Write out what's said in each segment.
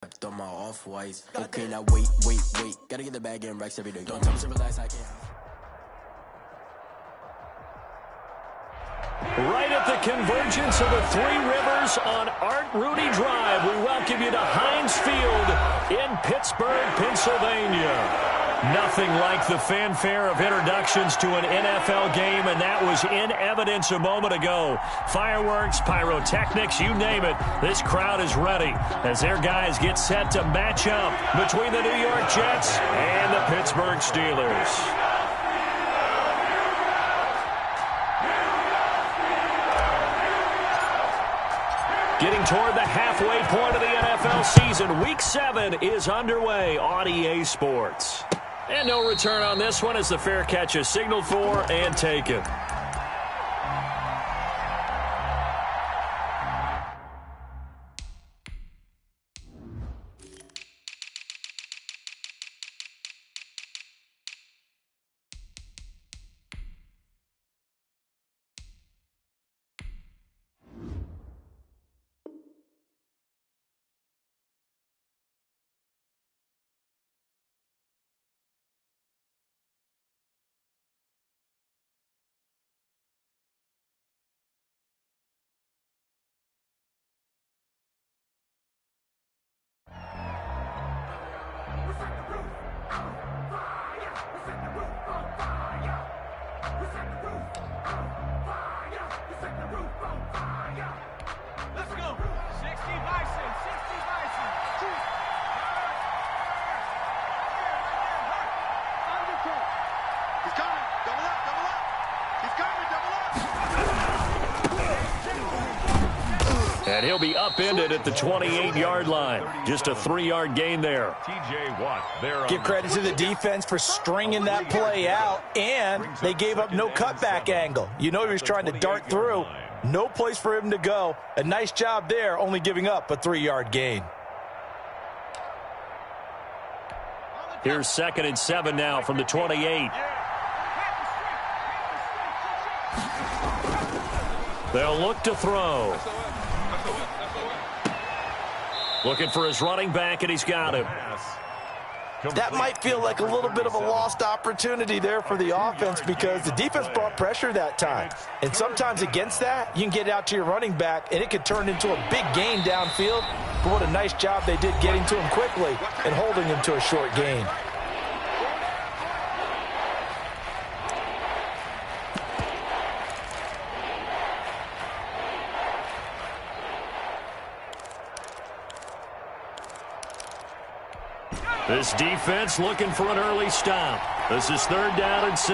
On my off-whites. Okay, now wait. Gotta get the bag in racks every day. Don't tell me to relax, I can't. Right at the convergence of the Three Rivers on Art Rooney Drive, we welcome you to Heinz Field in Pittsburgh, Pennsylvania. Nothing like the fanfare of introductions to an NFL game, and that was in evidence a moment ago. Fireworks, pyrotechnics, you name it. This crowd is ready as their guys get set to match up between the New York Jets and the Pittsburgh Steelers. Getting toward the halfway point of the NFL season, Week 7 is underway on EA Sports. And no return on this one as the fair catch is signaled for and taken. And he'll be upended at the 28-yard line. Just a 3-yard gain there. TJ Watt there. Give credit to the defense for stringing that play out, and they gave up no cutback angle. You know he was trying to dart through. No place for him to go. A nice job there, only giving up a 3-yard gain. Here's 2nd and 7 now from the 28. They'll look to throw. Looking for his running back, and he's got him. That might feel like a little bit of a lost opportunity there for the offense because the defense brought pressure that time. And sometimes against that, you can get out to your running back, and it could turn into a big gain downfield. But what a nice job they did getting to him quickly and holding him to a short gain. This defense looking for an early stop. This is 3rd down and 6.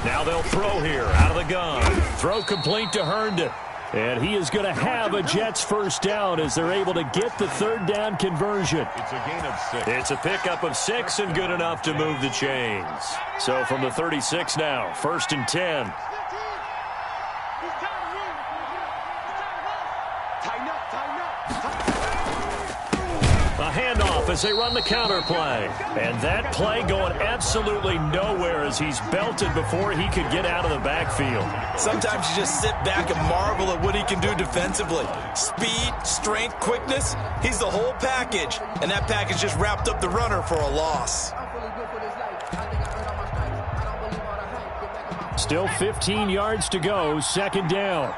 Now they'll throw here out of the gun. Throw complete to Herndon. And he is going to have a Jets first down as they're able to get the 3rd down conversion. It's a gain of 6. It's a pickup of 6 and good enough to move the chains. So from the 36 now, 1st and 10. Handoff as they run the counter play. And that play going absolutely nowhere as he's belted before he could get out of the backfield. Sometimes you just sit back and marvel at what he can do defensively. Speed, strength, quickness, he's the whole package. And that package just wrapped up the runner for a loss. Still 15 yards to go, 2nd down.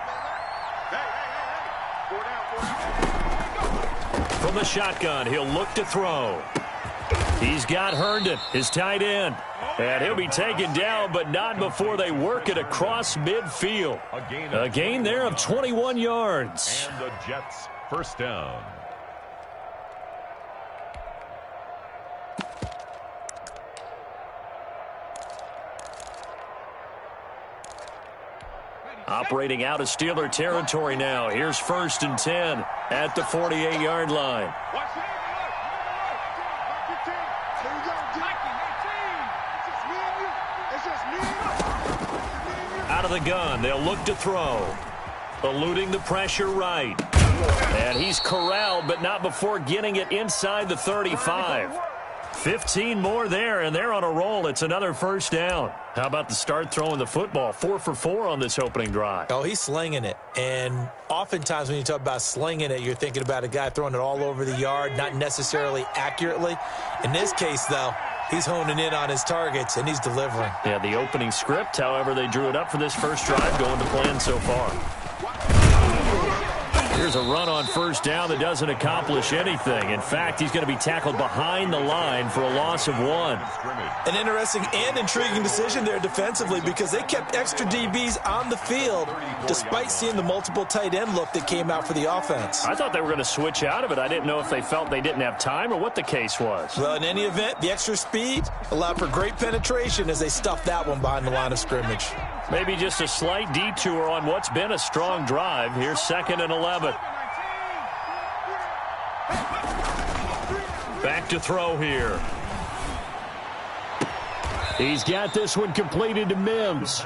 From the shotgun, he'll look to throw. He's got Herndon, his tight end. And he'll be taken down, but not before they work it across midfield. A gain there of 21 yards. And the Jets first down. Operating out of Steeler territory now. Here's 1st and 10 at the 48-yard line. Out of the gun, they'll look to throw. Eluding the pressure right. And he's corralled, but not before getting it inside the 35. 15 more there, and they're on a roll. It's another first down. How about the start throwing the football? 4 for 4 on this opening drive. Oh, he's slinging it. And oftentimes when you talk about slinging it, you're thinking about a guy throwing it all over the yard, not necessarily accurately. In this case, though, he's honing in on his targets, and he's delivering. Yeah, the opening script, however, they drew it up for this first drive, going to plan so far. Here's a run on first down that doesn't accomplish anything. In fact, he's going to be tackled behind the line for a loss of 1. An interesting and intriguing decision there defensively because they kept extra DBs on the field despite seeing the multiple tight end look that came out for the offense. I thought they were going to switch out of it. I didn't know if they felt they didn't have time or what the case was. Well, in any event, the extra speed allowed for great penetration as they stuffed that one behind the line of scrimmage. Maybe just a slight detour on what's been a strong drive. Here's 2nd and 11. Back to throw here. He's got this one completed to Mims.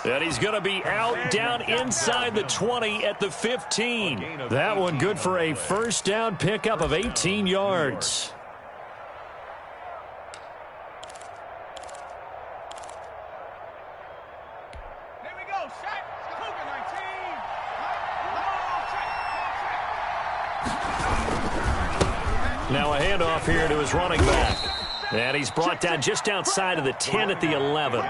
And he's going to be out down inside the 20 at the 15. That one good for a first down pickup of 18 yards. Now a handoff here to his running back. And he's brought down just outside of the 10 at the 11.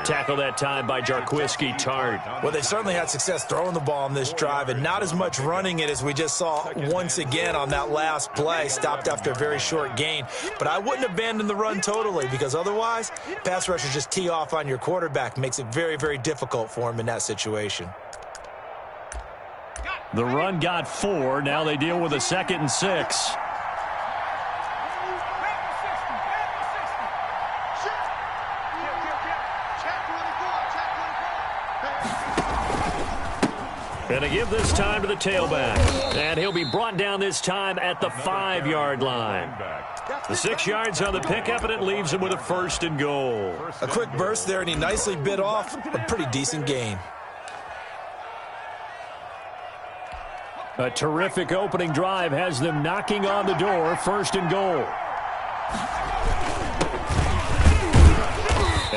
Tackle that time by Jarquiski Tart. Well, they certainly had success throwing the ball on this drive and not as much running it as we just saw once again on that last play. Stopped after a very short gain. But I wouldn't abandon the run totally because otherwise, pass rushers just tee off on your quarterback. Makes it very, very difficult for him in that situation. The run got 4. Now they deal with a 2nd and 6. And to give this time to the tailback. And he'll be brought down this time at the 5-yard line. The 6 yards on the pickup, and it leaves him with a 1st and goal. A quick burst there, and he nicely bit off a pretty decent gain. A terrific opening drive has them knocking on the door. 1st and goal.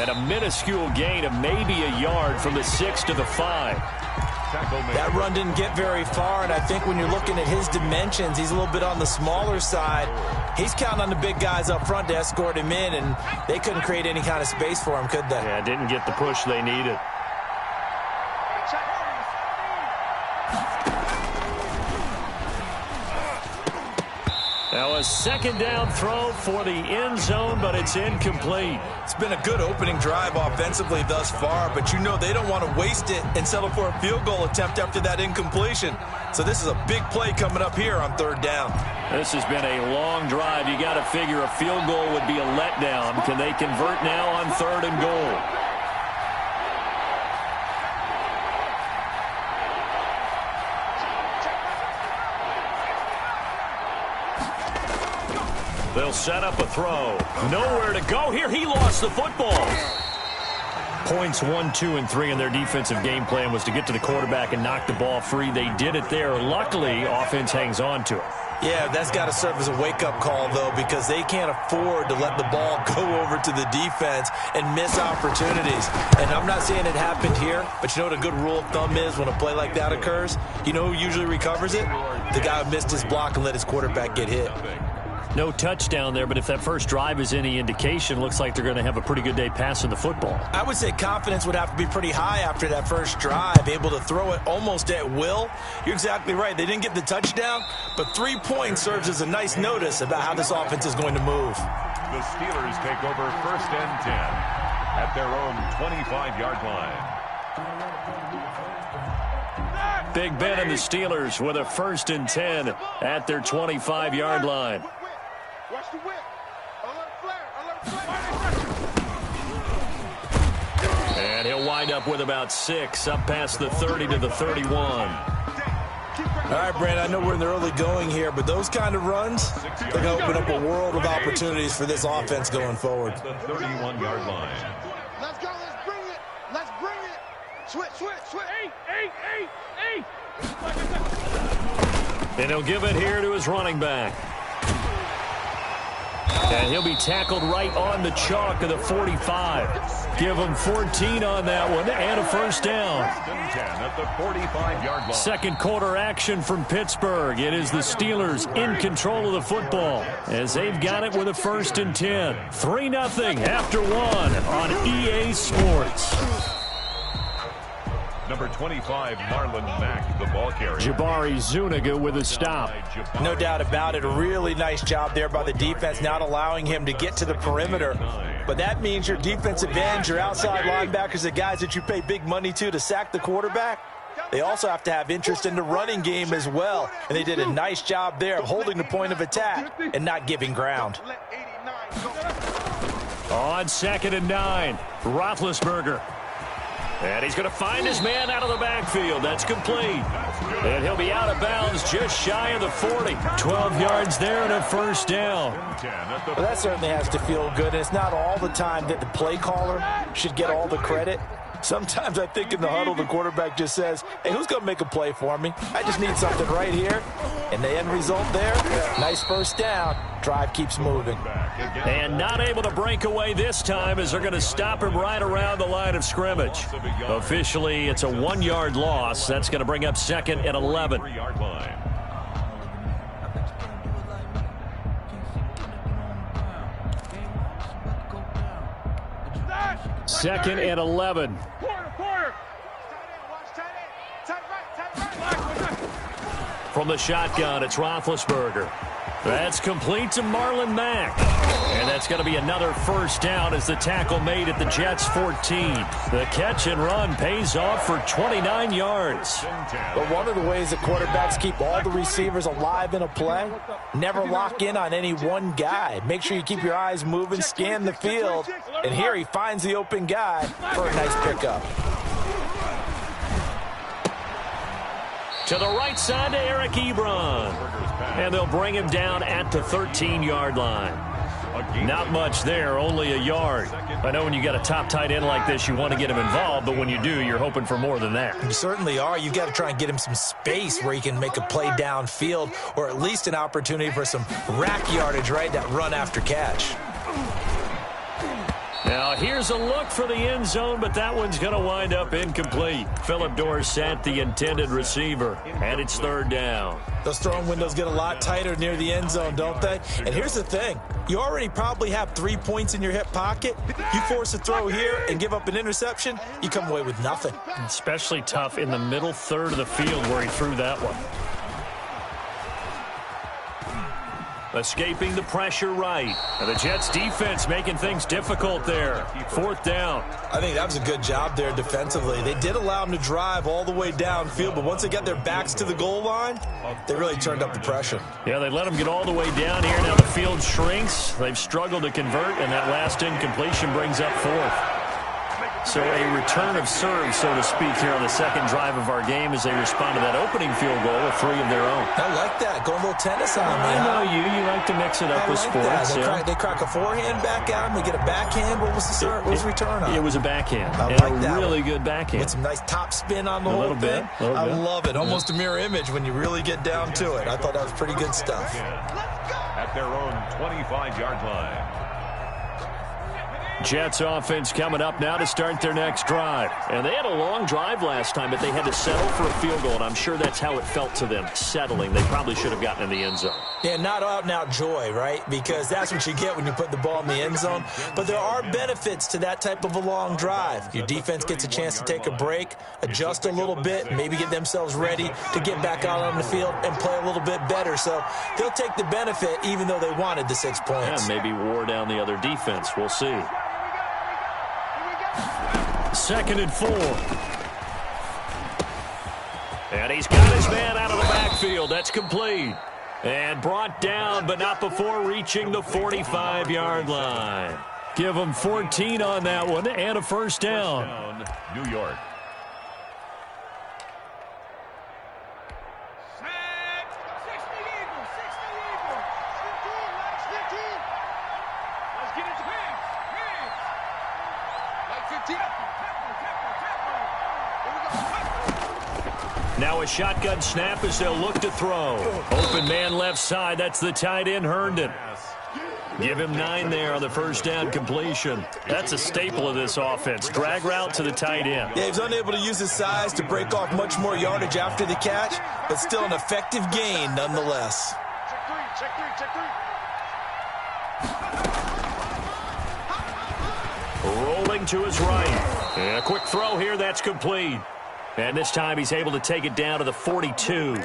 And a minuscule gain of maybe a yard from the 6 to the 5. That run didn't get very far, and I think when you're looking at his dimensions, he's a little bit on the smaller side. He's counting on the big guys up front to escort him in, and they couldn't create any kind of space for him, could they? Yeah, didn't get the push they needed. Now a 2nd down throw for the end zone, but it's incomplete. It's been a good opening drive offensively thus far, but you know they don't want to waste it and settle for a field goal attempt after that incompletion. So this is a big play coming up here on 3rd down. This has been a long drive. You got to figure a field goal would be a letdown. Can they convert now on 3rd and goal? They'll set up a throw. Nowhere to go here. He lost the football. Points 1, 2, and 3 in their defensive game plan was to get to the quarterback and knock the ball free. They did it there. Luckily, offense hangs on to it. Yeah, that's got to serve as a wake-up call, though, because they can't afford to let the ball go over to the defense and miss opportunities. And I'm not saying it happened here, but you know what a good rule of thumb is when a play like that occurs? You know who usually recovers it? The guy who missed his block and let his quarterback get hit. No touchdown there, but if that first drive is any indication, looks like they're going to have a pretty good day passing the football. I would say confidence would have to be pretty high after that first drive, able to throw it almost at will. You're exactly right. They didn't get the touchdown, but 3 points serves as a nice notice about how this offense is going to move. The Steelers take over 1st and 10 at their own 25-yard line. Big Ben and the Steelers with a 1st and 10 at their 25-yard line. Watch the whip. Alert flare. And he'll wind up with about 6 up past the 30 to the 31. All right, Brandon, I know we're in the early going here, but those kind of runs, they're going to open up a world of opportunities for this offense going forward. The 31-yard line. Let's go. Let's bring it. Let's bring it. Switch. Hey. And he'll give it here to his running back. And he'll be tackled right on the chalk of the 45. Give him 14 on that one and a first down. At the 45-yard line. Second quarter action from Pittsburgh. It is the Steelers in control of the football as they've got it with a 1st and 10. 3-0 after 1 on EA Sports. Number 25, Marlon Mack, the ball carrier. Jabari Zuniga with a stop. No doubt about it. A really nice job there by the defense, not allowing him to get to the perimeter. But that means your defensive ends, your outside linebackers, the guys that you pay big money to sack the quarterback, they also have to have interest in the running game as well. And they did a nice job there of holding the point of attack and not giving ground. On 2nd and 9, Roethlisberger. And he's going to find his man out of the backfield. That's complete. And he'll be out of bounds just shy of the 40. 12 yards there and a first down. Well, that certainly has to feel good. And it's not all the time that the play caller should get all the credit. Sometimes I think in the huddle, the quarterback just says, hey, who's going to make a play for me? I just need something right here. And the end result there, nice first down. Drive keeps moving. And not able to break away this time as they're going to stop him right around the line of scrimmage. Officially, it's a 1-yard loss. That's going to bring up 2nd and 11. 2nd and 11. From the shotgun, it's Roethlisberger. That's complete to Marlon Mack. And that's going to be another first down as the tackle made at the Jets' 14. The catch and run pays off for 29 yards. But one of the ways that quarterbacks keep all the receivers alive in a play, never lock in on any one guy. Make sure you keep your eyes moving, scan the field. And here he finds the open guy for a nice pickup. To the right side to Eric Ebron. And they'll bring him down at the 13-yard line. Not much there, only a yard. I know when you got a top tight end like this, you want to get him involved, but when you do, you're hoping for more than that. You certainly are. You've got to try and get him some space where he can make a play downfield, or at least an opportunity for some rack yardage, right? That run after catch. Now, here's a look for the end zone, but that one's going to wind up incomplete. Phillip Dorsett, the intended receiver, and it's 3rd down. Those throwing windows get a lot tighter near the end zone, don't they? And here's the thing. You already probably have 3 points in your hip pocket. You force a throw here and give up an interception, you come away with nothing. Especially tough in the middle third of the field where he threw that one. Escaping the pressure right. And the Jets defense making things difficult there. 4th down. I think that was a good job there defensively. They did allow them to drive all the way downfield, but once they got their backs to the goal line, they really turned up the pressure. Yeah, they let them get all the way down here. Now the field shrinks. They've struggled to convert, and that last incompletion brings up 4th. So a return of serve, so to speak, here on the second drive of our game as they respond to that opening field goal with 3 of their own. I like that. Going a little tennis on me. I know you. You like to mix it up with sports. They crack a forehand back at him. They get a backhand. What was the return on? It was a backhand. I like that. Really good backhand. With some nice top spin on the whole thing. I love it. Almost a mirror image when you really get down to it. I thought that was pretty good stuff. At their own 25-yard line. Jets offense coming up now to start their next drive. And they had a long drive last time, but they had to settle for a field goal, and I'm sure that's how it felt to them, settling. They probably should have gotten in the end zone. Yeah, not out-and-out joy, right? Because that's what you get when you put the ball in the end zone. But there are benefits to that type of a long drive. Your defense gets a chance to take a break, adjust a little bit, maybe get themselves ready to get back out on the field and play a little bit better. So they'll take the benefit even though they wanted the 6 points. Yeah, maybe wore down the other defense. We'll see. 2nd and 4. And he's got his man out of the backfield. That's complete. And brought down, but not before reaching the 45-yard line. Give him 14 on that one and a first down. New York. Now a shotgun snap as they'll look to throw. Open man left side. That's the tight end, Herndon. Give him 9 there on the first down completion. That's a staple of this offense. Drag route to the tight end. Yeah, he's unable to use his size to break off much more yardage after the catch, but still an effective gain nonetheless. Check three. Rolling to his right. And a quick throw here, that's complete. And this time he's able to take it down to the 42.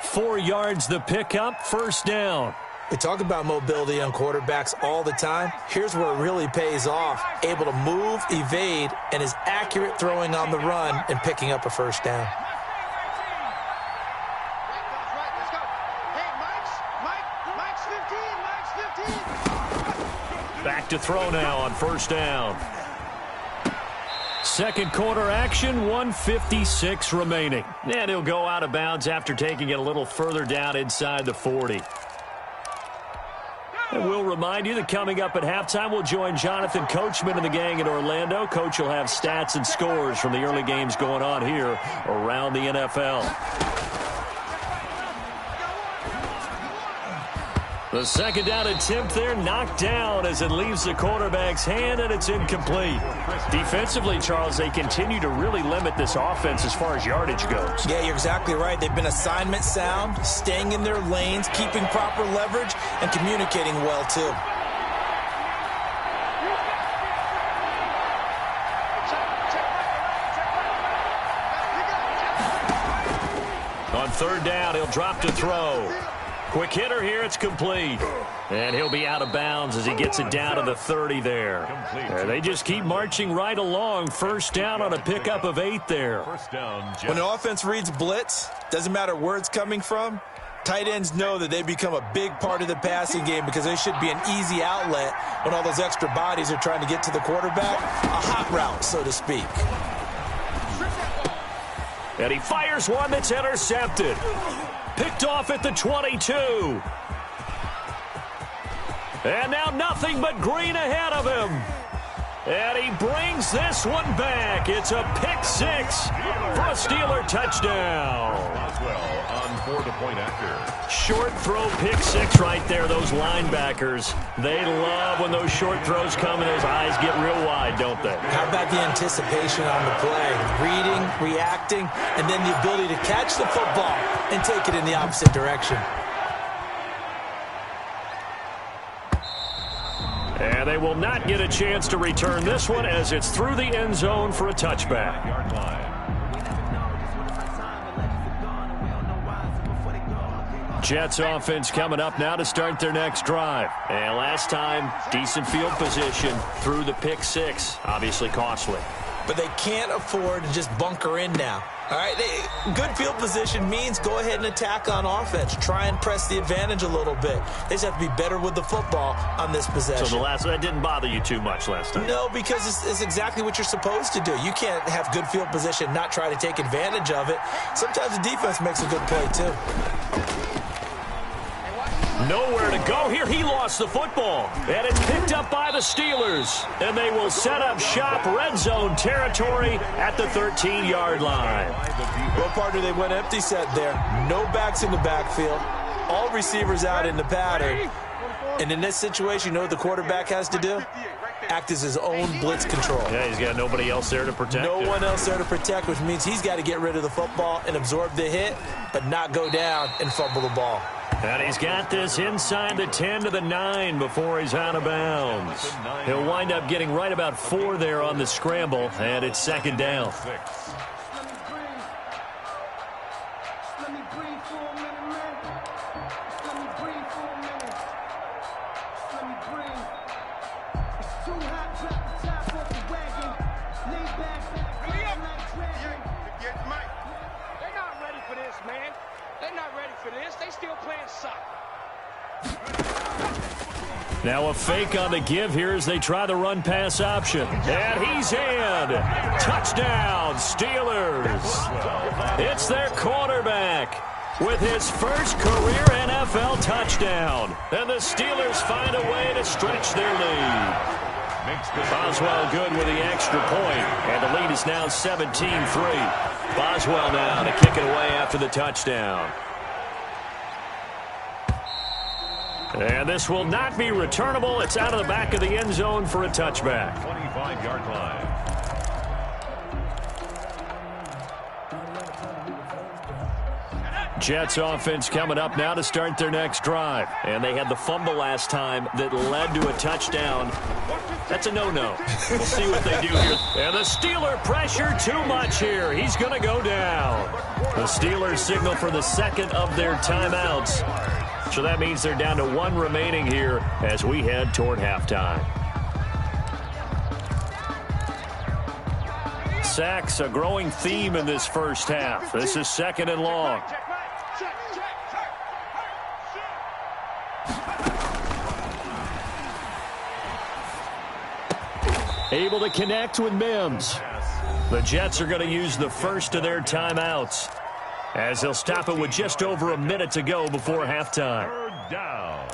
4 yards the pickup, first down. We talk about mobility on quarterbacks all the time. Here's where it really pays off. Able to move, evade, and is accurate throwing on the run and picking up a first down. Back to throw now on first down. Second quarter action, 1:56 remaining. And he'll go out of bounds after taking it a little further down inside the 40. And we'll remind you that coming up at halftime, we'll join Jonathan Coachman and the gang in Orlando. Coach will have stats and scores from the early games going on here around the NFL. The second down attempt there knocked down as it leaves the quarterback's hand, and it's incomplete. Defensively, Charles, they continue to really limit this offense as far as yardage goes. Yeah, you're exactly right. They've been assignment sound, staying in their lanes, keeping proper leverage, and communicating well, too. On third down, he'll drop to throw. Quick hitter here, it's complete. And he'll be out of bounds as he gets it down to the 30 there. They just keep marching right along. First down on a pickup of 8 there. When the offense reads blitz, doesn't matter where it's coming from, tight ends know that they become a big part of the passing game because they should be an easy outlet when all those extra bodies are trying to get to the quarterback. A hot route, so to speak. And he fires one that's intercepted. Picked off at the 22. And now nothing but green ahead of him. And he brings this one back. It's a pick 6 for a Steeler touchdown. On the point after. Short throw pick 6 right there, those linebackers. They love when those short throws come and those eyes get real wide, don't they? How about the anticipation on the play? Reading, reacting, and then the ability to catch the football and take it in the opposite direction. And they will not get a chance to return this one as it's through the end zone for a touchback. Yard line. Jets offense coming up now to start their next drive. And last time, decent field position through the pick 6. Obviously costly. But they can't afford to just bunker in now. All right, good field position means go ahead and attack on offense. Try and press the advantage a little bit. They just have to be better with the football on this possession. So that didn't bother you too much last time? No, because it's exactly what you're supposed to do. You can't have good field position, not try to take advantage of it. Sometimes the defense makes a good play, too. Nowhere to go here. He lost the football. And it's picked up by the Steelers. And they will set up shop red zone territory at the 13-yard line. Well, partner, they went empty set there. No backs in the backfield. All receivers out in the pattern. And in this situation, you know what the quarterback has to do? Act as his own blitz control. Yeah, he's got nobody else there to protect No him. one else there to protect, which means he's got to get rid of the football and absorb the hit, but not go down and fumble the ball. And he's got this inside the 10 to the 9 before he's out of bounds. He'll wind up getting right about 4 there on the scramble, and it's second down. Now a fake on the give here as they try the run-pass option. And he's in. Touchdown, Steelers. It's their quarterback with his first career NFL touchdown. And the Steelers find a way to stretch their lead. Boswell good with the extra point. And the lead is now 17-3. Boswell now to kick it away after the touchdown. And this will not be returnable. It's out of the back of the end zone for a touchback. 25-yard line. Jets offense coming up now to start their next drive. And they had the fumble last time that led to a touchdown. That's a no-no. We'll see what they do here. And the Steeler pressure too much here. He's going to go down. The Steelers signal for the second of their timeouts. So that means they're down to one remaining here as we head toward halftime. Sacks, a growing theme in this first half. This is second and long. Able to connect with Mims. The Jets are going to use the first of their timeouts as they'll stop it with just over a minute to go before halftime. Third down.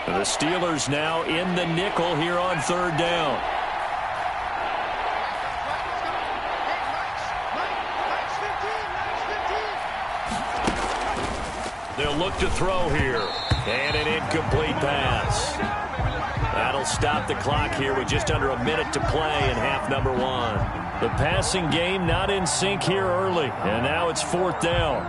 The Steelers now in the nickel here on third down. They'll look to throw here. And an incomplete pass. That'll stop the clock here with just under a minute to play in half number one. The passing game not in sync here early. And now it's fourth down.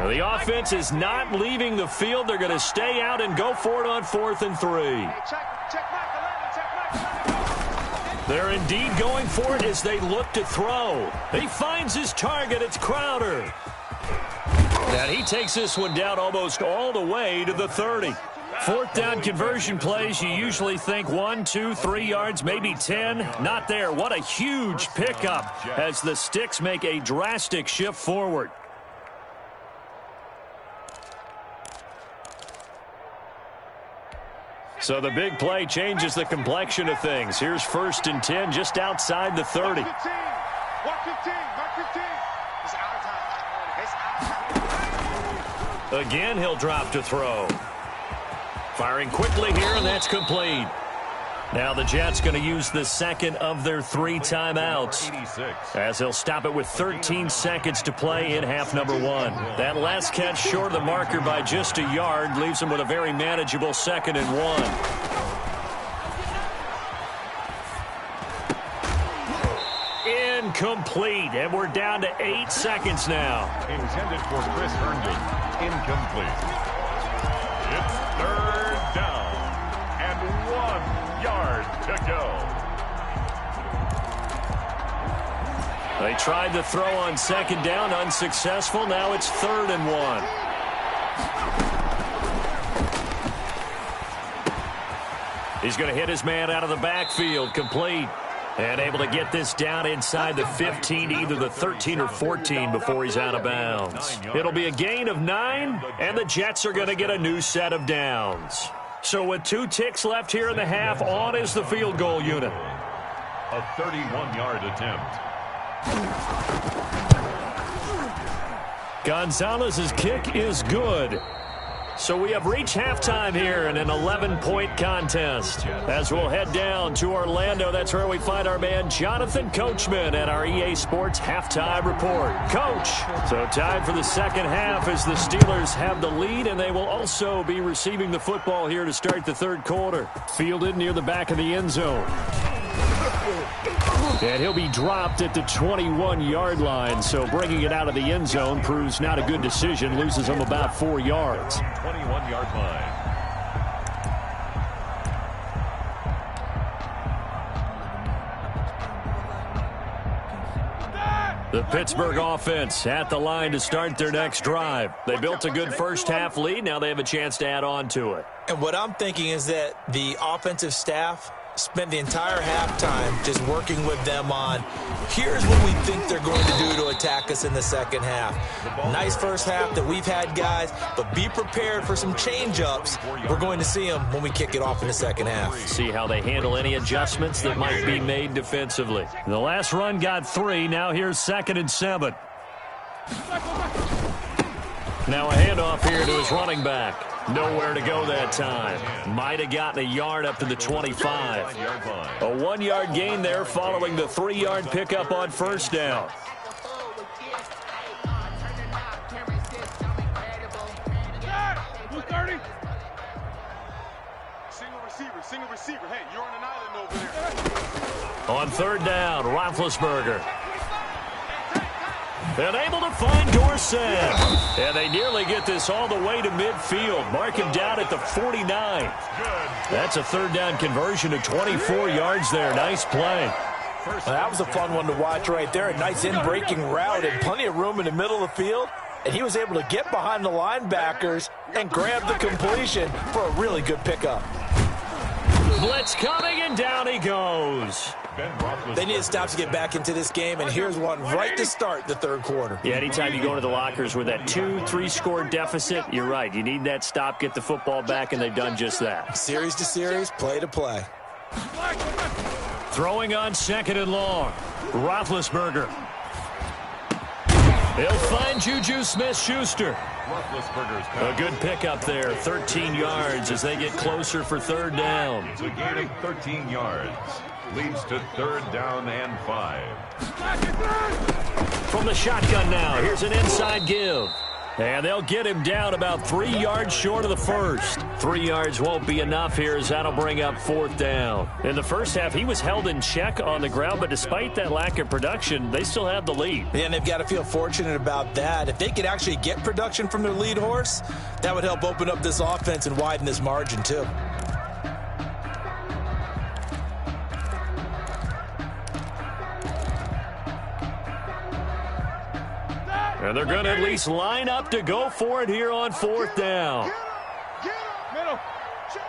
The offense is not leaving the field. They're going to stay out and go for it on 4th and 3. They're indeed going for it as they look to throw. He finds his target. It's Crowder. And he takes this one down almost all the way to the 30. Fourth down conversion plays, you usually think 1, 2, 3 yards, maybe 10. Not there. What a huge pickup as the Sticks make a drastic shift forward. So the big play changes the complexion of things. Here's 1st and 10 just outside the 30. Again, he'll drop to throw. Firing quickly here, and that's complete. Now the Jets going to use the second of their 3 timeouts as they'll stop it with 13 seconds to play in half number one. That last catch short of the marker by just a yard leaves them with a very manageable 2nd and 1. Incomplete, and we're down to 8 seconds now. Intended for Chris Herndon. Incomplete. It's third down and 1 yard to go. They tried to throw on 2nd down, unsuccessful. Now it's 3rd and 1. He's going to hit his man out of the backfield, complete. And able to get this down inside the 15 to either the 13 or 14 before he's out of bounds. It'll be a gain of 9, and the Jets are going to get a new set of downs. So with 2 ticks left here in the half, on is the field goal unit. A 31-yard attempt. Gonzalez's kick is good. So we have reached halftime here in an 11-point contest. As we'll head down to Orlando, that's where we find our man Jonathan Coachman at our EA Sports Halftime Report. Coach, so time for the second half as the Steelers have the lead, and they will also be receiving the football here to start the third quarter. Fielded near the back of the end zone. And he'll be dropped at the 21-yard line, so bringing it out of the end zone proves not a good decision. Loses him about 4 yards. 21-yard line. The Pittsburgh offense at the line to start their next drive. They built a good first-half lead. Now they have a chance to add on to it. And what I'm thinking is that the offensive staff spent the entire halftime just working with them on, here's what we think they're going to do to attack us in the second half. Nice first half that we've had, guys, but be prepared for some change-ups. We're going to see them when we kick it off in the second half. See how they handle any adjustments that might be made defensively. The last run got 3. Now here's 2nd and 7. Now a handoff here to his running back. Nowhere to go that time. Might have gotten a yard up to the 25. A 1-yard gain there following the 3-yard pickup on first down. Single receiver. Hey, you're on an island over there. On third down, Roethlisberger. And able to find Dorsett. And they nearly get this all the way to midfield. Mark him down at the 49. That's a third down conversion of 24 yards there. Nice play. Well, that was a fun one to watch right there. A nice in-breaking route and plenty of room in the middle of the field. And he was able to get behind the linebackers and grab the completion for a really good pickup. Blitz coming, and down he goes. They need to stop to get back into this game, and here's one right to start the third quarter. Yeah, anytime you go into the lockers with that 2-3 score deficit, you're right. You need that stop, get the football back, and they've done just that. Series to series, play to play. Throwing on second and long. Roethlisberger. He'll find Juju Smith-Schuster. A good pickup there, 13 yards as they get closer for third down. It's a gain of 13 yards. Leads to third down and 5. From the shotgun now, here's an inside give. And they'll get him down about 3 yards short of the first. 3 yards won't be enough here as that'll bring up fourth down. In the first half, he was held in check on the ground, but despite that lack of production, they still have the lead. Yeah, and they've got to feel fortunate about that. If they could actually get production from their lead horse, that would help open up this offense and widen this margin too. And they're going to at least line up to go for it here on fourth down. Get him. Middle. Check.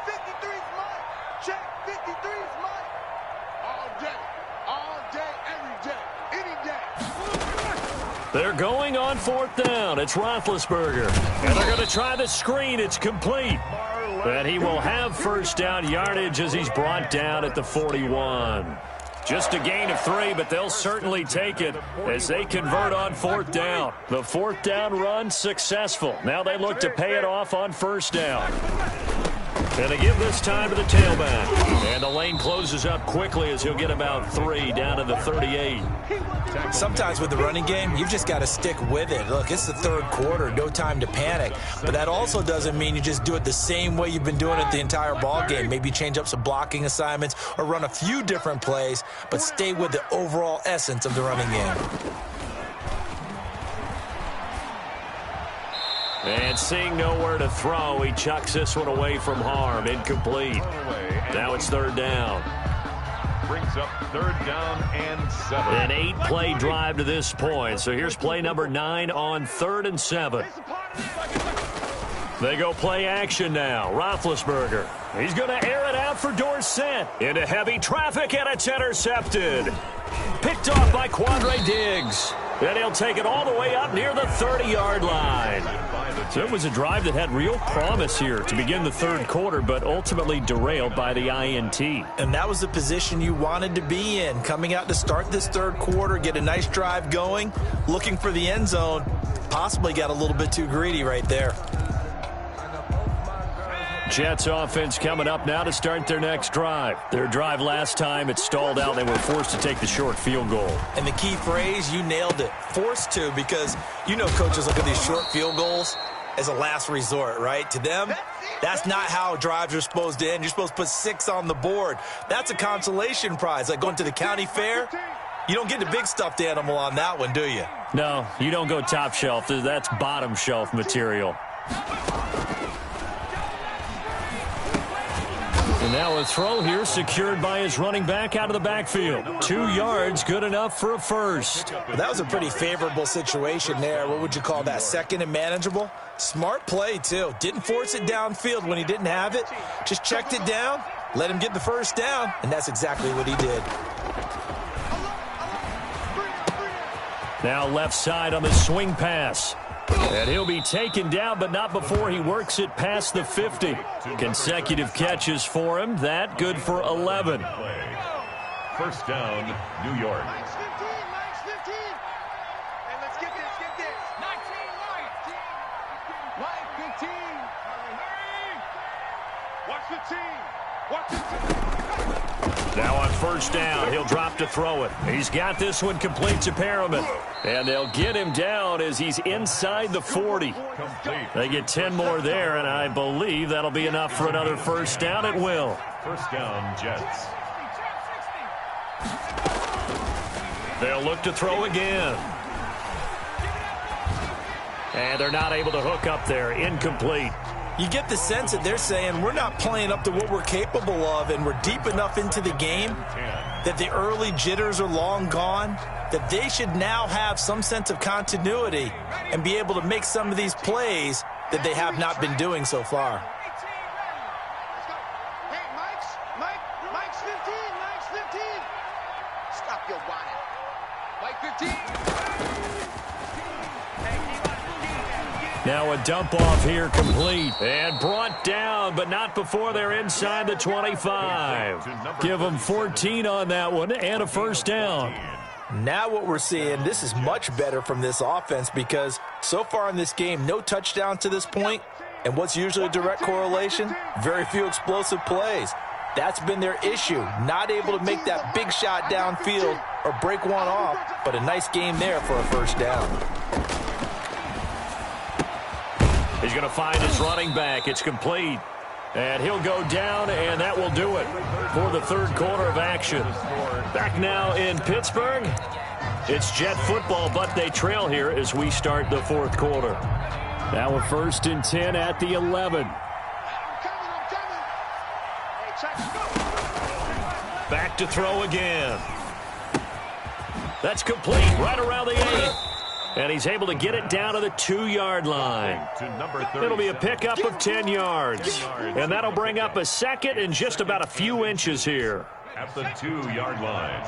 53's mine. Check. 53's mine. All day, every day, any day. They're going on fourth down. It's Roethlisberger. And they're going to try the screen. It's complete. And he will have first down yardage as he's brought down at the 41. Just a gain of 3, but they'll certainly take it as they convert on fourth down. The fourth down run successful. Now they look to pay it off on first down. And they give this time to the tailback. And the lane closes up quickly as he'll get about 3 down to the 38. Sometimes with the running game, you've just got to stick with it. Look, it's the third quarter, no time to panic. But that also doesn't mean you just do it the same way you've been doing it the entire ball game. Maybe change up some blocking assignments or run a few different plays, but stay with the overall essence of the running game. And seeing nowhere to throw, he chucks this one away from harm. Incomplete. Now it's third down. Brings up third down and 7. An 8-play drive to this point. So here's play number 9 on 3rd and 7. They go play action now. Roethlisberger. He's going to air it out for Dorsett. Into heavy traffic, and it's intercepted. Picked off by Quandre Diggs. And he'll take it all the way up near the 30-yard line. So it was a drive that had real promise here to begin the third quarter, but ultimately derailed by the INT. And that was the position you wanted to be in. Coming out to start this third quarter, get a nice drive going, looking for the end zone. Possibly got a little bit too greedy right there. Jets offense coming up now to start their next drive. Their drive last time, it stalled out. They were forced to take the short field goal. And the key phrase, you nailed it. Forced to, because you know coaches look at these short field goals as a last resort, right? To them, that's not how drives are supposed to end. You're supposed to put 6 on the board. That's a consolation prize, like going to the county fair. You don't get the big stuffed animal on that one, do you? No, you don't go top shelf. That's bottom shelf material. And now a throw here secured by his running back out of the backfield. 2 yards, good enough for a first. Well, that was a pretty favorable situation there. What would you call that, second and manageable? Smart play, too. Didn't force it downfield when he didn't have it. Just checked it down, let him get the first down, and that's exactly what he did. Now left side on the swing pass. And he'll be taken down, but not before he works it past the 50. Consecutive catches for him. That good for 11. First down, New York. Nice 15. Hey, let's get this. 19, line 15. Watch the team. Watch the team. Now on first down, he'll drop to throw it. He's got this one complete to Perriman. And they'll get him down as he's inside the 40. They get 10 more there, and I believe that'll be enough for another first down at will. First down, Jets. They'll look to throw again. And they're not able to hook up there. Incomplete. You get the sense that they're saying we're not playing up to what we're capable of, and we're deep enough into the game that the early jitters are long gone, that they should now have some sense of continuity and be able to make some of these plays that they have not been doing so far. Hey, Mike's 15. Mike's 15. Stop your whining. Mike 15. Now a dump off here complete. And brought down, but not before they're inside the 25. Give them 14 on that one and a first down. Now what we're seeing, this is much better from this offense because so far in this game, no touchdown to this point. And what's usually a direct correlation? Very few explosive plays. That's been their issue. Not able to make that big shot downfield or break one off, but a nice game there for a first down. He's going to find his running back. It's complete. And he'll go down, and that will do it for the third quarter of action. Back now in Pittsburgh. It's Jet football, but they trail here as we start the fourth quarter. Now a 1st and 10 at the 11. Back to throw again. That's complete right around the 8. And he's able to get it down to the 2-yard line. It'll be a pickup of 10 yards. And that'll bring up a second and just about a few inches here. At the 2-yard line.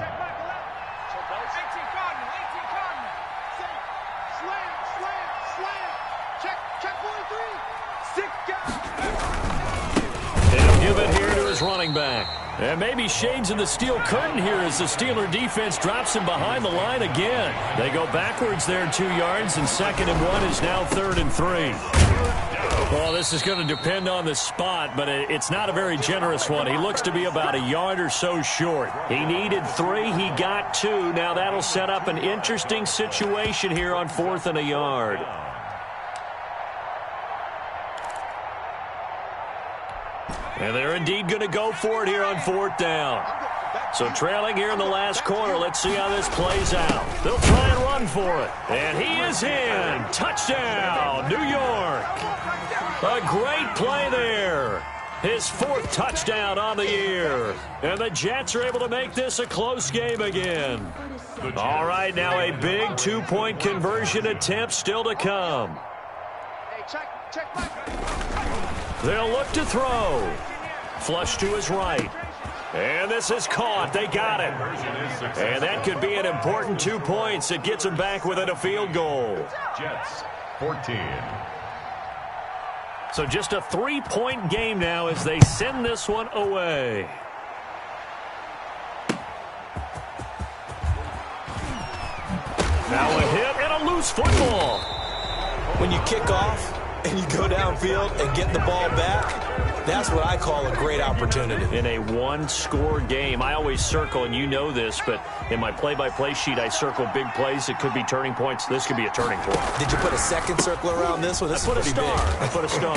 He'll give it here to his running back. And maybe shades of the steel curtain here as the Steeler defense drops him behind the line again. They go backwards there 2 yards, and 2nd and 1 is now 3rd and 3. Well, this is going to depend on the spot, but it's not a very generous one. He looks to be about a yard or so short. He needed 3. He got 2. Now that'll set up an interesting situation here on 4th and a yard. And they're indeed going to go for it here on 4th down. So trailing here in the last quarter, let's see how this plays out. They'll try and run for it. And he is in. Touchdown, New York. A great play there. His 4th touchdown on the year. And the Jets are able to make this a close game again. All right, now a big 2-point conversion attempt still to come. They'll look to throw. Flush to his right. And this is caught. They got it. And that could be an important 2 points. It gets them back within a field goal. Jets, 14. So just a 3-point game now as they send this one away. Now a hit and a loose football. When you kick off and you go downfield and get the ball back, that's what I call a great opportunity. In a one-score game, I always circle, and you know this, but in my play-by-play sheet, I circle big plays. It could be turning points. This could be a turning point. Did you put a second circle around this one? This I put a is star. big. I put a star.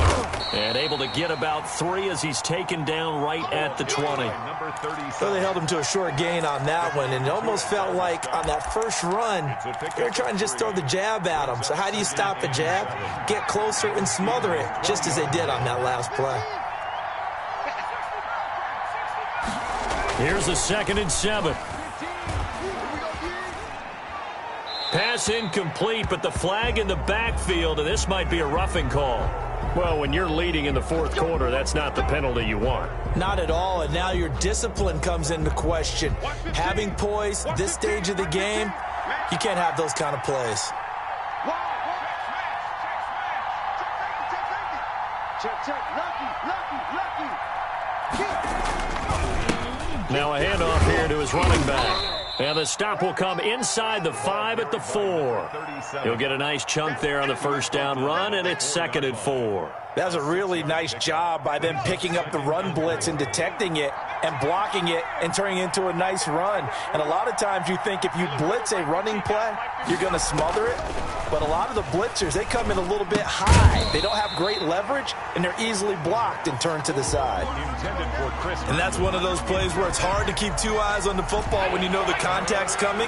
And able to get about 3 as he's taken down right at the 20. So they held him to a short gain on that one, and it almost felt like on that first run, they were trying to just throw the jab at him. So how do you stop a jab? Get closer and smother it, just as they did on that last play. Here's a 2nd and 7. Pass incomplete, but the flag in the backfield, and this might be a roughing call. Well, when you're leading in the 4th quarter, that's not the penalty you want. Not at all, and now your discipline comes into question. Having poise this stage of the game, you can't have those kind of plays. Now a handoff here to his running back. And the stop will come inside the 5 at the 4. He'll get a nice chunk there on the first down run, and it's 2nd and 4. That was a really nice job by them picking up the run blitz and detecting it and blocking it and turning it into a nice run. And a lot of times you think if you blitz a running play, you're going to smother it. But a lot of the blitzers, they come in a little bit high. They don't have great leverage, and they're easily blocked and turned to the side. And that's one of those plays where it's hard to keep two eyes on the football when you know the contact's coming,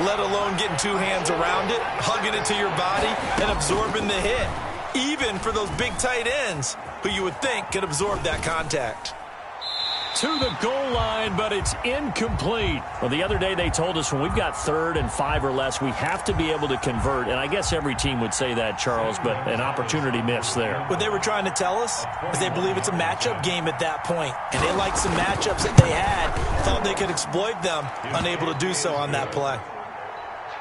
let alone getting two hands around it, hugging it to your body, and absorbing the hit. Even for those big tight ends who you would think could absorb that contact. To the goal line, but it's incomplete. Well, the other day they told us when we've got 3rd and 5 or less, we have to be able to convert. And I guess every team would say that, Charles, but an opportunity missed there. What they were trying to tell us is they believe it's a matchup game at that point. And they liked some matchups that they had, thought they could exploit them, unable to do so on that play.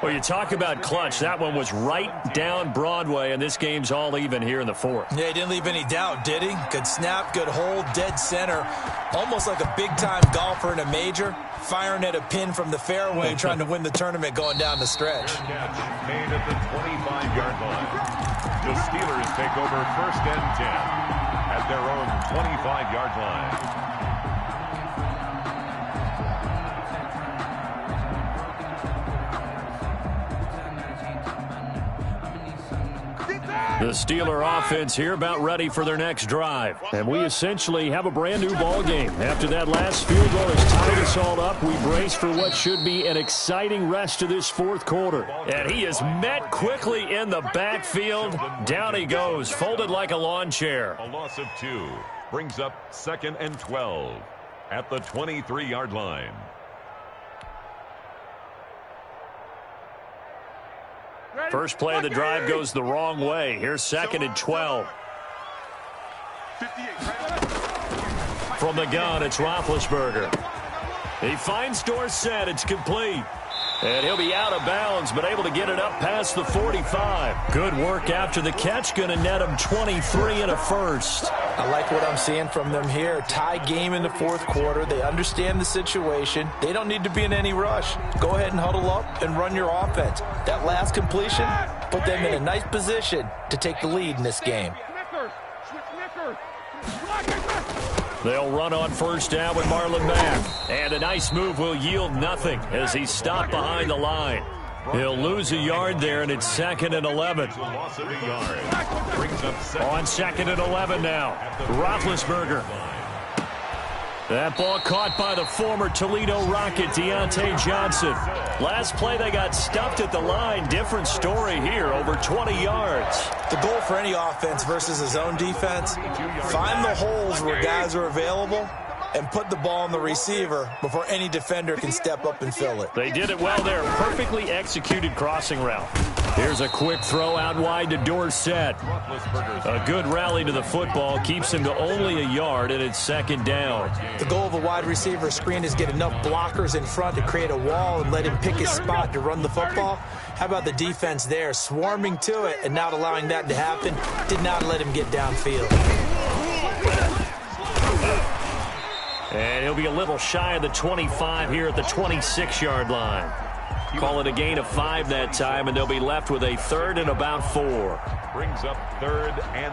Well, you talk about clutch. That one was right down Broadway, and this game's all even here in the 4th. Yeah, he didn't leave any doubt, did he? Good snap, good hold, dead center. Almost like a big-time golfer in a major, firing at a pin from the fairway, trying to win the tournament going down the stretch. Made at the 25-yard line. The Steelers take over 1st and 10 at their own 25-yard line. The Steeler offense here about ready for their next drive. And we essentially have a brand new ball game. After that last field goal has tied us all up, we brace for what should be an exciting rest of this 4th quarter. And he is met quickly in the backfield. Down he goes, folded like a lawn chair. A loss of 2 brings up 2nd and 12 at the 23-yard line. First play of the drive goes the wrong way. Here's 2nd and 12. From the gun, it's Roethlisberger. He finds Dorsett. It's complete. And he'll be out of bounds, but able to get it up past the 45. Good work after the catch. Going to net him 23 and a first. I like what I'm seeing from them here. Tie game in the 4th quarter. They understand the situation. They don't need to be in any rush. Go ahead and huddle up and run your offense. That last completion put them in a nice position to take the lead in this game. They'll run on first down with Marlon Mack. And a nice move will yield nothing as he's stopped behind the line. He'll lose a yard there, and it's 2nd and 11. Loss of a yard. Brings up 2nd. On 2nd and 11 now. Roethlisberger. That ball caught by the former Toledo Rocket, Deontay Johnson. Last play, they got stuffed at the line. Different story here, over 20 yards. The goal for any offense versus a zone defense, find the holes where guys are available and put the ball on the receiver before any defender can step up and fill it. They did it well there. Perfectly executed crossing route. Here's a quick throw out wide to Dorsett. A good rally to the football keeps him to only a yard, and it's 2nd down. The goal of a wide receiver screen is get enough blockers in front to create a wall and let him pick his spot to run the football. How about the defense there, swarming to it and not allowing that to happen? Did not let him get downfield. And he'll be a little shy of the 25 here at the 26-yard line. Call it a gain of 5 that time, and they'll be left with a 3rd and about 4. Brings up 3rd and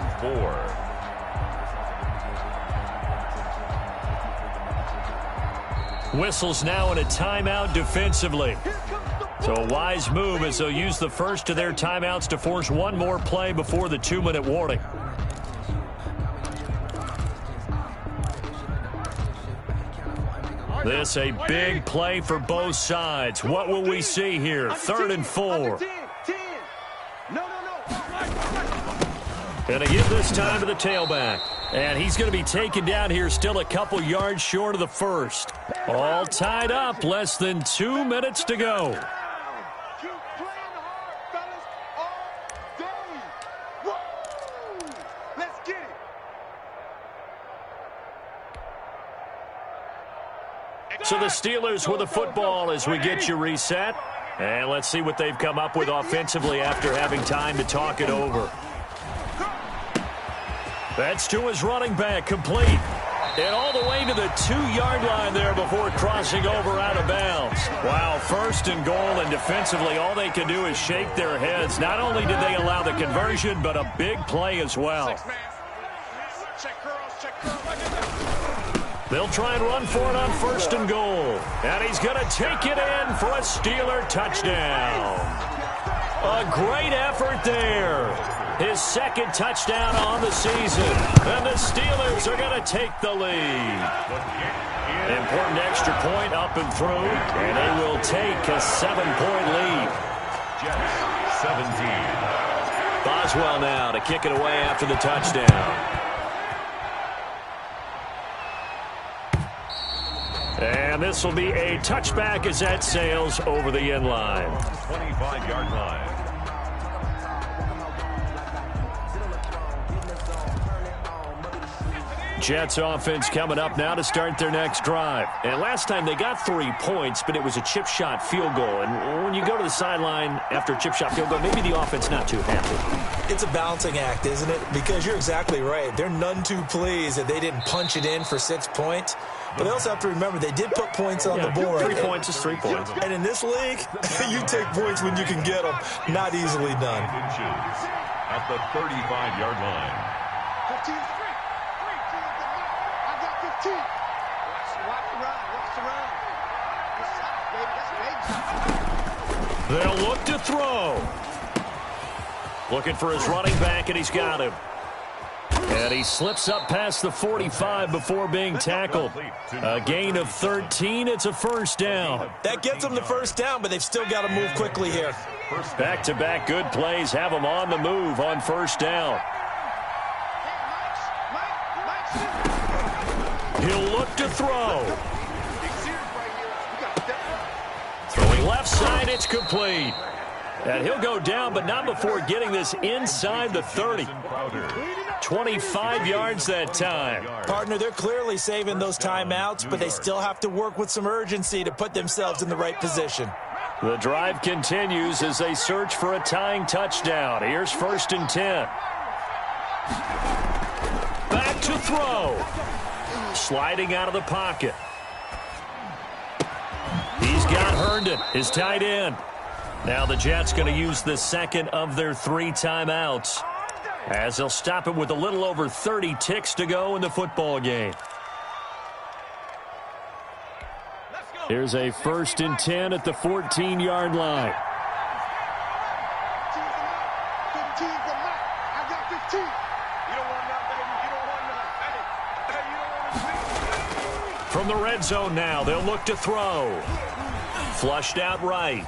4. Whistles now in a timeout defensively. So a wise move as they'll use the first of their timeouts to force one more play before the 2-minute warning. This a big play for both sides. What will we see here? 3rd and 4. Going to give this time to the tailback. And he's going to be taken down here still a couple yards short of the first. All tied up. Less than 2 minutes to go. So the Steelers with the football as we get you reset. And let's see what they've come up with offensively after having time to talk it over. That's to his running back, complete. And all the way to the 2-yard line there before crossing over out of bounds. Wow, first and goal, and defensively all they can do is shake their heads. Not only did they allow the conversion, but a big play as well. They'll try and run for it on first and goal. And he's going to take it in for a Steeler touchdown. A great effort there. His second touchdown on the season. And the Steelers are going to take the lead. Important extra point up and through. And they will take a 7-point lead. Jets 17. Boswell now to kick it away after the touchdown. And this will be a touchback as that sails over the end line. 25-yard line. Jets offense coming up now to start their next drive. And last time they got 3 points, but it was a chip shot field goal. And when you go to the sideline after a chip shot field goal, maybe the offense not too happy. It's a balancing act, isn't it? Because you're exactly right. They're none too pleased that they didn't punch it in for 6 points. But they also have to remember they did put points on the board. 3 points is 3 points. And in this league, you take points when you can get them. Not easily done. At the 35-yard line. 15. I got 15. Watch the run. They'll look to throw. Looking for his running back, and he's got him. And he slips up past the 45 before being tackled. A gain of 13. It's a first down. That gets them the first down, but they've still got to move quickly here. Back-to-back good plays have them on the move on first down. He'll look to throw. Throwing left side, it's complete. And he'll go down, but not before getting this inside the 30. 25 yards that time. Partner, they're clearly saving those timeouts, but they still have to work with some urgency to put themselves in the right position. The drive continues as they search for a tying touchdown. Here's first and 10. Back to throw. Sliding out of the pocket. He's got Herndon, his tight end. Now the Jets going to use the second of their 3 timeouts, as they'll stop it with a little over 30 ticks to go in the football game. Here's a first and 10 at the 14-yard line. 15's the mark. I got 15. You don't want nothing. From the red zone now, they'll look to throw. Flushed out right.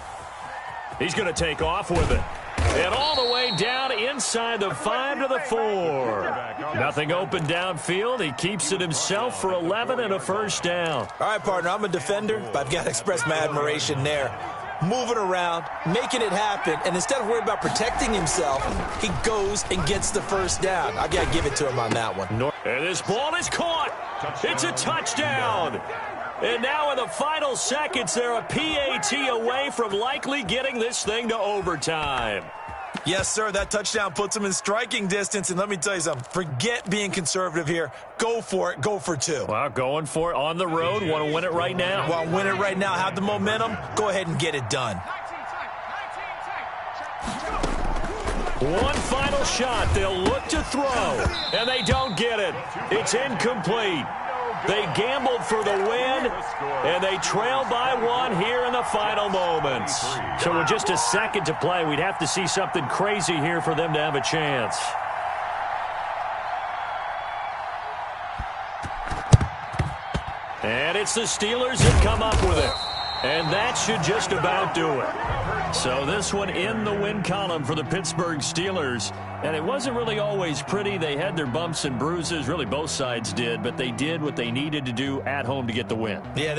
He's going to take off with it. And all the way down inside the 5 to the 4. Nothing open downfield. He keeps it himself for 11 and a first down. All right, partner, I'm a defender, but I've got to express my admiration there. Moving around, making it happen, and instead of worrying about protecting himself, he goes and gets the first down. I got to give it to him on that one. And this ball is caught. It's a touchdown. And now in the final seconds, they're a PAT away from likely getting this thing to overtime. Yes, sir, that touchdown puts them in striking distance, and let me tell you something. Forget being conservative here. Go for it. Go for 2. Well, going for it on the road. Want to win it right now. Want to win it right now. Have the momentum. Go ahead and get it done. One final shot. They'll look to throw, and they don't get it. It's incomplete. They gambled for the win, and they trail by 1 here in the final moments. So with just a second to play, we'd have to see something crazy here for them to have a chance. And it's the Steelers that come up with it. And that should just about do it. So this one in the win column for the Pittsburgh Steelers. And it wasn't really always pretty. They had their bumps and bruises. Really, both sides did. But they did what they needed to do at home to get the win. Yeah.